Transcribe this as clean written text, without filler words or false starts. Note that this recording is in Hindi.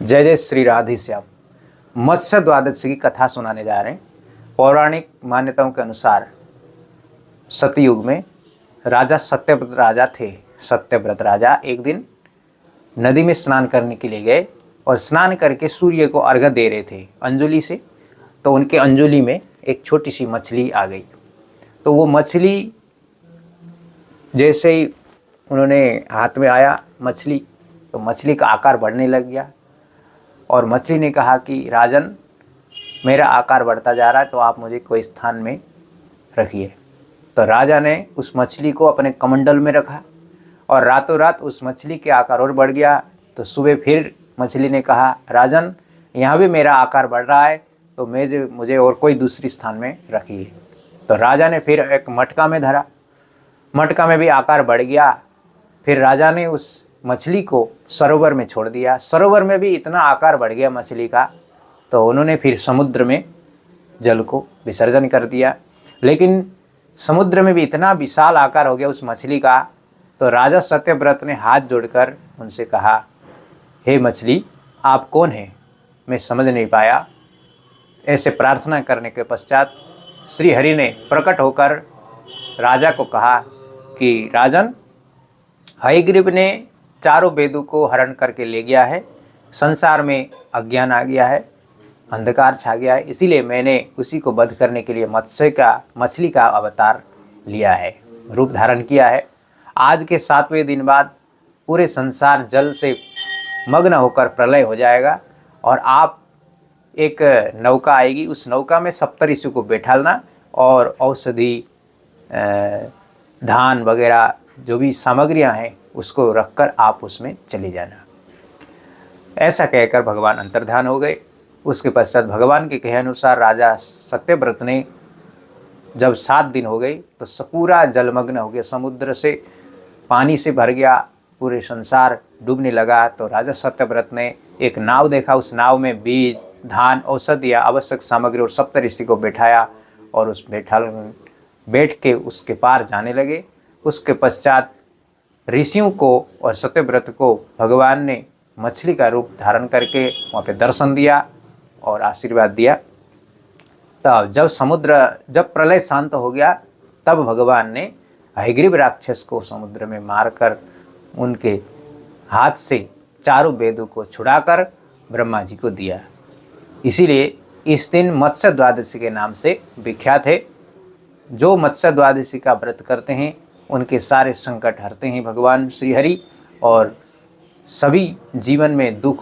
जय जय श्री राधे श्याम। मत्स्य द्वादशी की कथा सुनाने जा रहे हैं। पौराणिक मान्यताओं के अनुसार सतयुग में राजा सत्यव्रत राजा थे। सत्यव्रत राजा एक दिन नदी में स्नान करने के लिए गए और स्नान करके सूर्य को अर्घ्य दे रहे थे अंजलि से। तो उनके अंजलि में एक छोटी सी मछली आ गई। तो वो मछली जैसे ही उन्होंने हाथ में आया मछली, तो मछली का आकार बढ़ने लग गया और मछली ने कहा कि राजन, मेरा आकार बढ़ता जा रहा है, तो आप मुझे कोई स्थान में रखिए। तो राजा ने उस मछली को अपने कमंडल में रखा और रातों रात उस मछली के आकार और बढ़ गया। तो सुबह फिर मछली ने कहा, राजन, यहाँ भी मेरा आकार बढ़ रहा है, तो मुझे और कोई दूसरी स्थान में रखिए। तो राजा ने फिर एक मटका में धरा, मटका में भी आकार बढ़ गया। फिर राजा ने उस मछली को सरोवर में छोड़ दिया। सरोवर में भी इतना आकार बढ़ गया मछली का, तो उन्होंने फिर समुद्र में जल को विसर्जन कर दिया। लेकिन समुद्र में भी इतना विशाल आकार हो गया उस मछली का, तो राजा सत्यव्रत ने हाथ जोड़कर उनसे कहा, हे मछली, आप कौन हैं? मैं समझ नहीं पाया। ऐसे प्रार्थना करने के पश्चात श्री हरि ने प्रकट होकर राजा को कहा कि राजन, हयग्रीव ने चारों वेदों को हरण करके ले गया है। संसार में अज्ञान आ गया है, अंधकार छा गया है, इसीलिए मैंने उसी को वध करने के लिए मछली का अवतार लिया है, रूप धारण किया है। आज के 7वें दिन बाद पूरे संसार जल से मग्न होकर प्रलय हो जाएगा और आप एक नौका आएगी, उस नौका में सप्तऋषि को बैठालना और औषधि, धान वगैरह जो भी सामग्रियां हैं उसको रखकर आप उसमें चले जाना। ऐसा कहकर भगवान अंतर्धान हो गए। उसके पश्चात भगवान के कहे अनुसार राजा सत्यव्रत ने जब 7 दिन हो गए तो पूरा जलमग्न हो गया, समुद्र से पानी से भर गया, पूरे संसार डूबने लगा। तो राजा सत्यव्रत ने एक नाव देखा, उस नाव में बीज, धान, औषधि या आवश्यक सामग्री और सप्तऋषि को बैठाया और उस बैठ के उसके पार जाने लगे। उसके पश्चात ऋषियों को और सत्यव्रत को भगवान ने मछली का रूप धारण करके वहाँ पे दर्शन दिया और आशीर्वाद दिया। तब जब प्रलय शांत हो गया, तब भगवान ने हयग्रीव राक्षस को समुद्र में मारकर उनके हाथ से चारों वेदों को छुड़ाकर ब्रह्मा जी को दिया। इसीलिए इस दिन मत्स्य द्वादशी के नाम से विख्यात है। जो मत्स्य द्वादशी का व्रत करते हैं उनके सारे संकट हरते हैं भगवान श्री हरि, और सभी जीवन में दुख